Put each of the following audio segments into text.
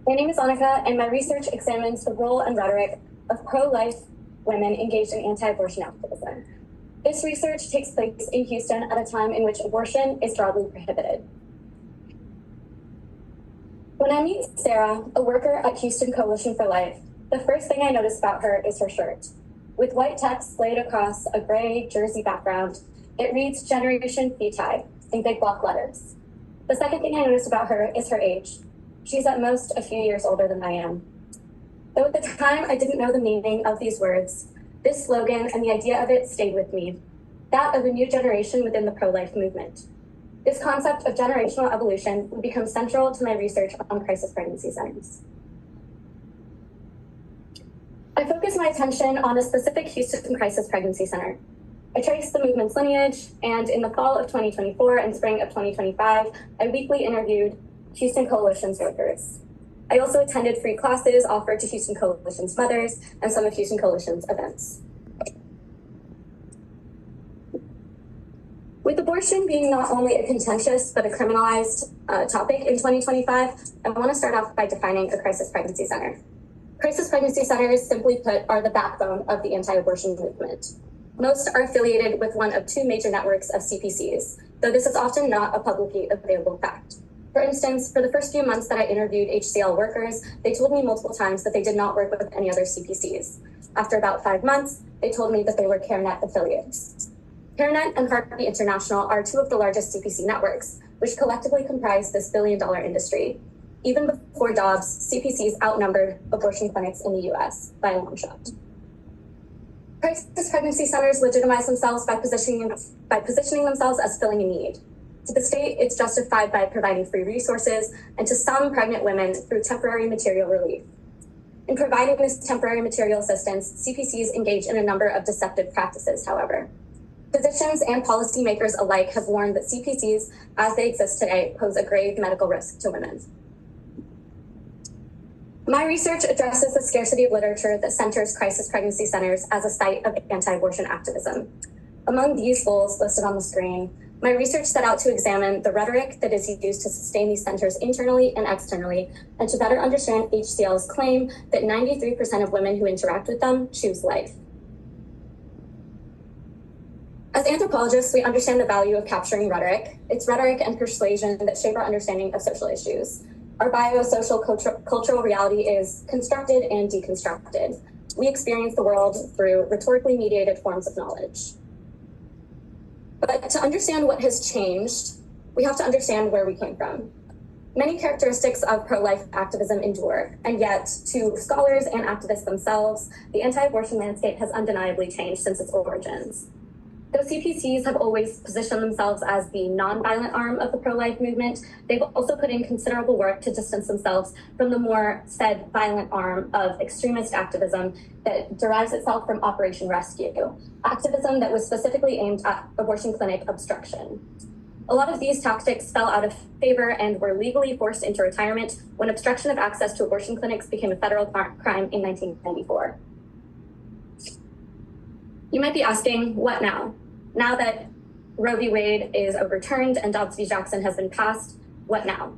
My name is Annika, and my research examines the role and rhetoric of pro-life women engaged in anti-abortion activism. This research takes place in Houston at a time in which abortion is broadly prohibited. When I meet Sarah, a worker at Houston Coalition for Life, the first thing I notice about her is her shirt. With white text laid across a gray jersey background, it reads Generation Vitae in big block letters. The second thing I notice about her is her age. She's at most a few years older than I am. Though at the time I didn't know the meaning of these words, this slogan and the idea of it stayed with me, that of a new generation within the pro-life movement. This concept of generational evolution would become central to my research on crisis pregnancy centers. I focus my attention on a specific Houston crisis pregnancy center. I trace the movement's lineage, and in the fall of 2024 and spring of 2025, I weekly interviewed Houston Coalition's workers. I also attended free classes offered to Houston Coalition's mothers and some of Houston Coalition's events. With abortion being not only a contentious but a criminalized topic in 2025, I want to start off by defining a crisis pregnancy center. Crisis pregnancy centers, simply put, are the backbone of the anti-abortion movement. Most are affiliated with one of two major networks of CPCs, though this is often not a publicly available fact. For instance, for the first few months that I interviewed HCL workers, they told me multiple times that they did not work with any other CPCs. After about 5 months, they told me that they were CareNet affiliates. CareNet and Heartbeat International are two of the largest CPC networks, which collectively comprise this billion-dollar industry. Even before Dobbs, CPCs outnumbered abortion clinics in the US by a long shot. Crisis pregnancy centers legitimize themselves by positioning themselves as filling a need. To the state, it's justified by providing free resources, and to some pregnant women through temporary material relief. In providing this temporary material assistance, CPCs engage in a number of deceptive practices, however. Physicians and policymakers alike have warned that CPCs, as they exist today, pose a grave medical risk to women. My research addresses the scarcity of literature that centers crisis pregnancy centers as a site of anti-abortion activism. Among these goals listed on the screen, my research set out to examine the rhetoric that is used to sustain these centers internally and externally, and to better understand HCL's claim that 93% of women who interact with them choose life. As anthropologists, we understand the value of capturing rhetoric. It's rhetoric and persuasion that shape our understanding of social issues. Our biosocial cultural reality is constructed and deconstructed. We experience the world through rhetorically mediated forms of knowledge. But to understand what has changed, we have to understand where we came from. Many characteristics of pro-life activism endure, and yet to scholars and activists themselves, the anti-abortion landscape has undeniably changed since its origins. Though CPCs have always positioned themselves as the non-violent arm of the pro-life movement, they've also put in considerable work to distance themselves from the more said violent arm of extremist activism that derives itself from Operation Rescue, activism that was specifically aimed at abortion clinic obstruction. A lot of these tactics fell out of favor and were legally forced into retirement when obstruction of access to abortion clinics became a federal crime in 1994. You might be asking, what now? Now that Roe v. Wade is overturned and Dobbs v. Jackson has been passed, what now?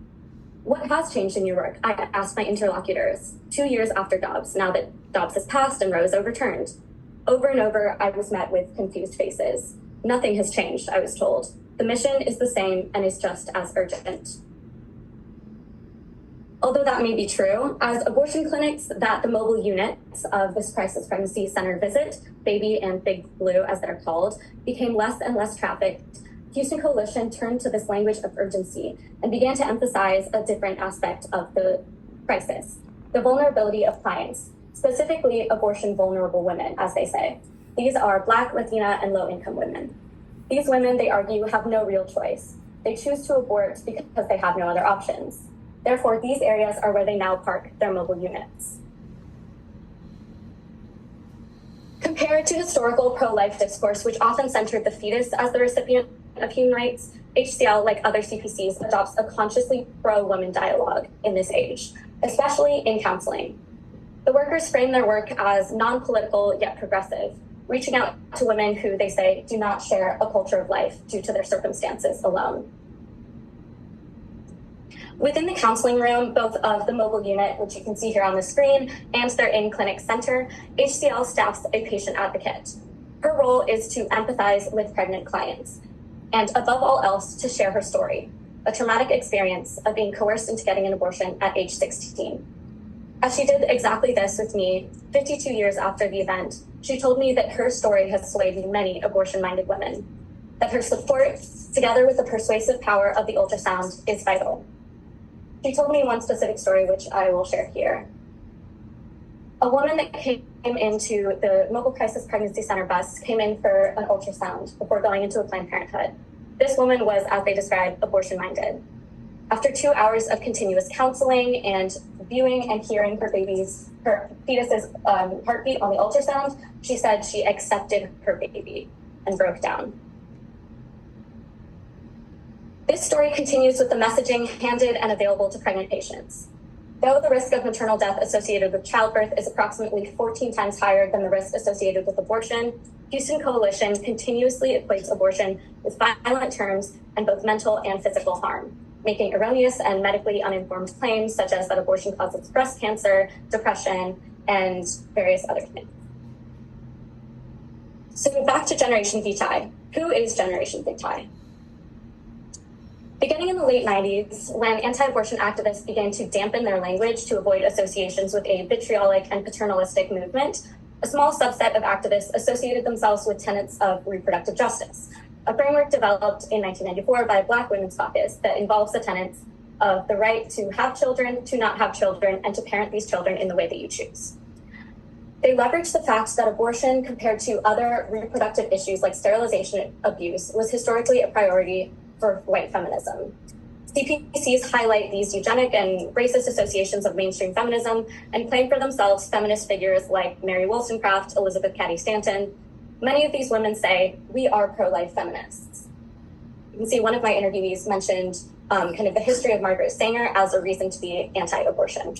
What has changed in your work? I asked my interlocutors 2 years after Dobbs, now that Dobbs has passed and Roe is overturned. Over and over, I was met with confused faces. Nothing has changed, I was told. The mission is the same and is just as urgent. Although that may be true, as abortion clinics that the mobile units of this crisis pregnancy center visit, Baby and Big Blue as they're called, became less and less trafficked, Houston Coalition turned to this language of urgency and began to emphasize a different aspect of the crisis, the vulnerability of clients, specifically abortion vulnerable women, as they say. These are Black, Latina, and low-income women. These women, they argue, have no real choice. They choose to abort because they have no other options. Therefore, these areas are where they now park their mobile units. Compared to historical pro-life discourse, which often centered the fetus as the recipient of human rights, HCL, like other CPCs, adopts a consciously pro-woman dialogue in this age, especially in counseling. The workers frame their work as non-political yet progressive, reaching out to women who, they say, do not share a culture of life due to their circumstances alone. Within the counseling room, both of the mobile unit, which you can see here on the screen, and their in-clinic center, HCL staffs a patient advocate. Her role is to empathize with pregnant clients, and above all else, to share her story, a traumatic experience of being coerced into getting an abortion at age 16. As she did exactly this with me 52 years after the event, she told me that her story has swayed many abortion-minded women, that her support, together with the persuasive power of the ultrasound, is vital. She told me one specific story, which I will share here. A woman that came into the Mobile Crisis Pregnancy Center bus came in for an ultrasound before going into a Planned Parenthood. This woman was, as they described, abortion-minded. After 2 hours of continuous counseling and viewing and hearing her fetus's heartbeat on the ultrasound, she said she accepted her baby and broke down. This story continues with the messaging handed and available to pregnant patients. Though the risk of maternal death associated with childbirth is approximately 14 times higher than the risk associated with abortion, Houston Coalition continuously equates abortion with violent terms and both mental and physical harm, making erroneous and medically uninformed claims such as that abortion causes breast cancer, depression, and various other things. So back to Generation Vitae. Who is Generation Vitae? Beginning in the late 90s, when anti-abortion activists began to dampen their language to avoid associations with a vitriolic and paternalistic movement, a small subset of activists associated themselves with tenets of reproductive justice, a framework developed in 1994 by Black Women's Caucus that involves the tenets of the right to have children, to not have children, and to parent these children in the way that you choose. They leveraged the fact that abortion, compared to other reproductive issues like sterilization abuse, was historically a priority for white feminism. CPCs highlight these eugenic and racist associations of mainstream feminism and claim for themselves feminist figures like Mary Wollstonecraft, Elizabeth Cady Stanton. Many of these women say, we are pro-life feminists. You can see one of my interviewees mentioned kind of the history of Margaret Sanger as a reason to be anti-abortion.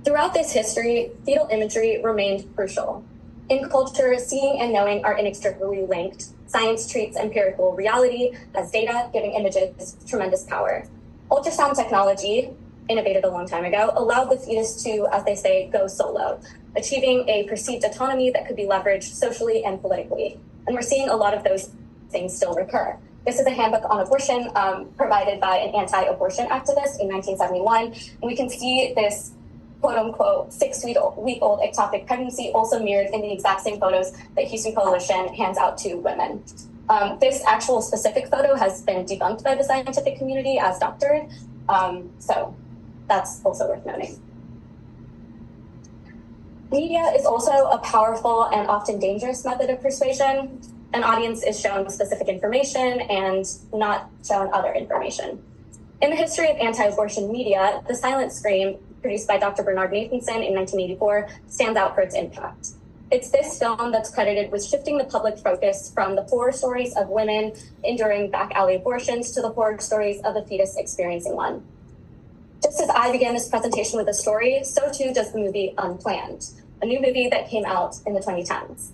Throughout this history, fetal imagery remained crucial. In culture, seeing and knowing are inextricably linked. Science treats empirical reality as data, giving images tremendous power. Ultrasound technology, innovated a long time ago, allowed the fetus to, as they say, go solo, achieving a perceived autonomy that could be leveraged socially and politically. And we're seeing a lot of those things still recur. This is a handbook on abortion provided by an anti-abortion activist in 1971. And we can see this quote-unquote 6-week-old ectopic pregnancy also mirrored in the exact same photos that Houston Coalition hands out to women. This actual specific photo has been debunked by the scientific community as doctored, so that's also worth noting. Media is also a powerful and often dangerous method of persuasion. An audience is shown specific information and not shown other information. In the history of anti-abortion media, the silent scream, produced by Dr. Bernard Nathanson in 1984, stands out for its impact. It's this film that's credited with shifting the public focus from the horror stories of women enduring back alley abortions to the horror stories of a fetus experiencing one. Just as I began this presentation with a story, so too does the movie Unplanned, a new movie that came out in the 2010s.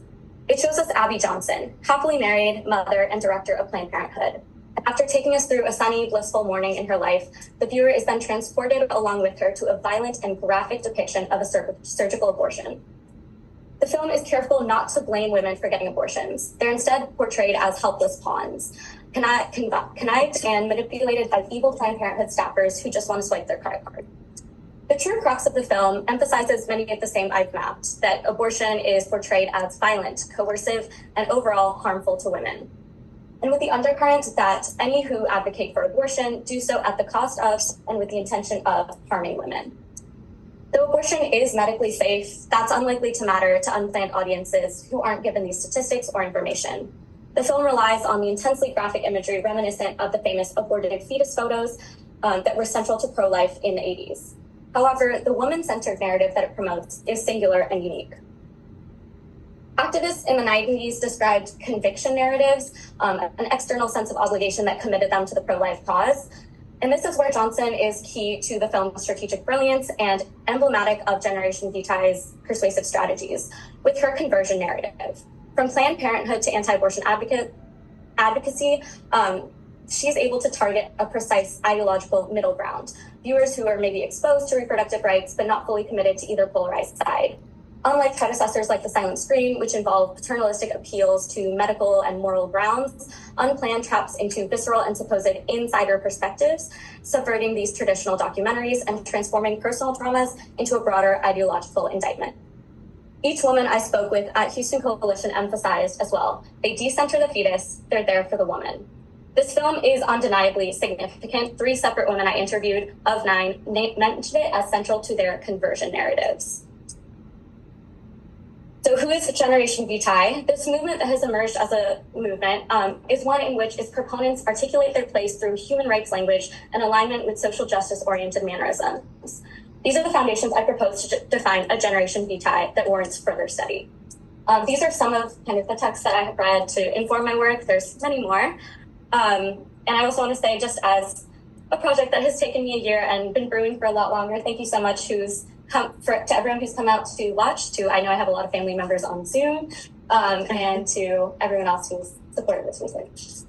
It shows us Abby Johnson, happily married, mother, and director of Planned Parenthood. After taking us through a sunny, blissful morning in her life, the viewer is then transported along with her to a violent and graphic depiction of a surgical abortion. The film is careful not to blame women for getting abortions. They're instead portrayed as helpless pawns, connived and manipulated by evil Planned Parenthood staffers who just want to swipe their credit card. The true crux of the film emphasizes many of the same I've mapped, that abortion is portrayed as violent, coercive, and overall harmful to women. And with the undercurrent that any who advocate for abortion do so at the cost of and with the intention of harming women. Though abortion is medically safe, that's unlikely to matter to unplanned audiences who aren't given these statistics or information. The film relies on the intensely graphic imagery reminiscent of the famous aborted fetus photos that were central to pro-life in the 80s. However, the woman-centered narrative that it promotes is singular and unique. Activists in the 90s described conviction narratives, an external sense of obligation that committed them to the pro-life cause. And this is where Johnson is key to the film's strategic brilliance and emblematic of Generation Vitae's persuasive strategies with her conversion narrative. From Planned Parenthood to anti-abortion advocacy, she's able to target a precise ideological middle ground, viewers who are maybe exposed to reproductive rights but not fully committed to either polarized side. Unlike predecessors like The Silent Scream, which involve paternalistic appeals to medical and moral grounds, Unplanned taps into visceral and supposed insider perspectives, subverting these traditional documentaries and transforming personal traumas into a broader ideological indictment. Each woman I spoke with at Houston Coalition emphasized as well, they decenter the fetus, they're there for the woman. This film is undeniably significant. 3 separate women I interviewed of 9 mentioned it as central to their conversion narratives. So who is Generation Vitae? This movement that has emerged as a movement is one in which its proponents articulate their place through human rights language and alignment with social justice-oriented mannerisms. These are the foundations I propose to define a Generation Vitae that warrants further study. These are some of kind of the texts that I have read to inform my work. There's many more. And I also want to say, just as a project that has taken me a year and been brewing for a lot longer, thank you so much to everyone who's come out to watch, I know I have a lot of family members on Zoom, and to everyone else who's supported this research.